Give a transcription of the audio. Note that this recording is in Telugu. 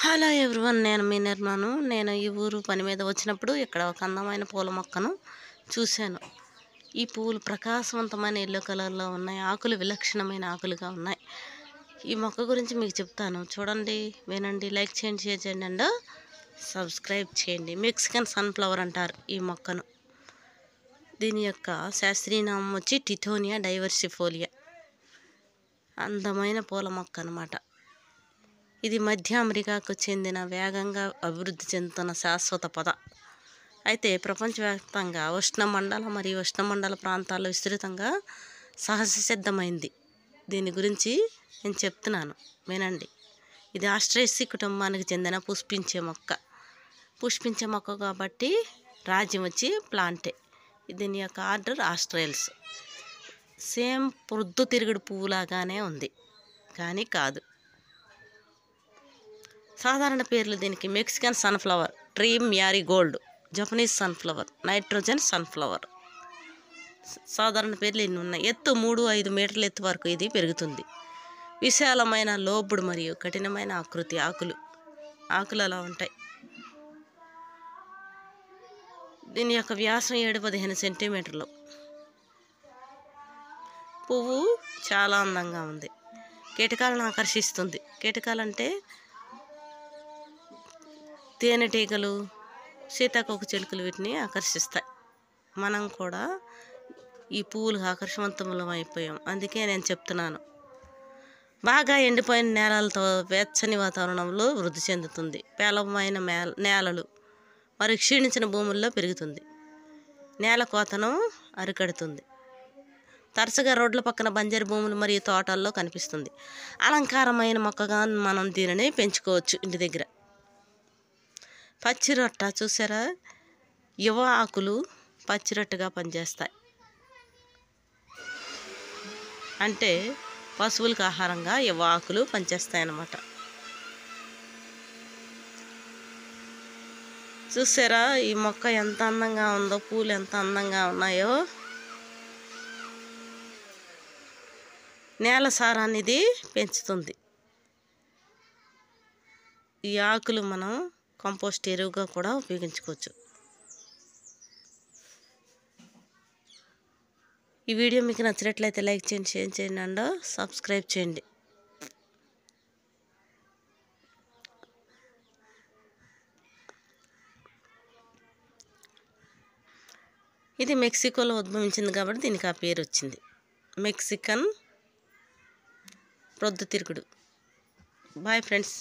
హలో ఎవ్రీవన్, నేను మీ నిర్మాను. నేను ఈ ఊరు పని మీద వచ్చినప్పుడు ఇక్కడ ఒక అందమైన పూల మొక్కను చూశాను. ఈ పూలు ప్రకాశవంతమైన ఎల్లో కలర్లో ఉన్నాయి. ఆకులు విలక్షణమైన ఆకులుగా ఉన్నాయి. ఈ మొక్క గురించి మీకు చెప్తాను, చూడండి, వినండి, లైక్ చేయండి, షేర్ చేయండి అండ్ సబ్స్క్రైబ్ చేయండి. మెక్సికన్ సన్ఫ్లవర్ అంటారు ఈ మొక్కను. దీని యొక్క శాస్త్రీయ నామం వచ్చి టిథోనియా డైవర్సిఫోలియా. అందమైన పూల మొక్క అన్నమాట. ఇది మధ్య అమెరికాకు చెందిన వేగంగా అభివృద్ధి చెందుతున్న శాశ్వత పొద. అయితే ప్రపంచవ్యాప్తంగా ఉష్ణమండల మరియు ఉష్ణమండల ప్రాంతాల్లో విస్తృతంగా సహజ సిద్ధమైంది. దీని గురించి నేను చెప్తున్నాను, వినండి. ఇది ఆస్ట్రేసి కుటుంబానికి చెందిన పుష్పించే మొక్క కాబట్టి రాజ్యం వచ్చి ప్లాంటే. దీని యొక్క ఆర్డర్ ఆస్ట్రేల్స్. సేమ్ పొద్దుతిరుగుడు పువ్వులాగానే ఉంది కానీ కాదు. సాధారణ పేర్లు దీనికి Mexican sunflower, dream Marie Gold, Japanese sunflower, nitrogen sunflower. సాధారణ పేర్లు ఎన్ని ఉన్నాయి. ఎత్తు 3-5 మీటర్ల ఎత్తు వరకు ఇది పెరుగుతుంది. విశాలమైన లోబుడు మరియు కఠినమైన ఆకృతి. ఆకులు అలా ఉంటాయి. దీని యొక్క వ్యాసం 7-15 సెంటీమీటర్లు. పువ్వు చాలా అందంగా ఉంది. కీటకాలను ఆకర్షిస్తుంది. కీటకాలంటే తేనెటీగలు, సీతాకోక చిలుకలు వీటిని ఆకర్షిస్తాయి. మనం కూడా ఈ పువ్వులు ఆకర్షవంతములం అయిపోయాం. అందుకే నేను చెప్తున్నాను. బాగా ఎండిపోయిన నేలలతో వెచ్చని వాతావరణంలో వృద్ధి చెందుతుంది. పేలవమైన నేలలు మరియు క్షీణించిన భూముల్లో పెరుగుతుంది. నేల కోతను అరికడుతుంది. తరచుగా రోడ్ల పక్కన బంజరు భూములు మరియు తోటల్లో కనిపిస్తుంది. అలంకారమైన మొక్కగా మనం దీనిని పెంచుకోవచ్చు ఇంటి దగ్గర. పచ్చిరొట్ట చూసారా? యువ ఆకులు పచ్చిరొట్టగా పనిచేస్తాయి. అంటే పశువులకు ఆహారంగా యువ ఆకులు పనిచేస్తాయి అన్నమాట. చూసారా ఈ మొక్క ఎంత అందంగా ఉందో, పూలు ఎంత అందంగా ఉన్నాయో. నేల సారాన్ని ఇది పెంచుతుంది. ఈ ఆకులు మనం కంపోస్ట్ ఎరువుగా కూడా ఉపయోగించుకోవచ్చు. ఈ వీడియో మీకు నచ్చినట్లయితే లైక్ చేయండి, షేర్ చేయండి అండ్ సబ్స్క్రైబ్ చేయండి. ఇది మెక్సికోలో ఉద్భవించింది కాబట్టి దీనికి ఆ పేరు వచ్చింది, మెక్సికన్ ప్రొద్దుతిరుగుడు. Bye friends.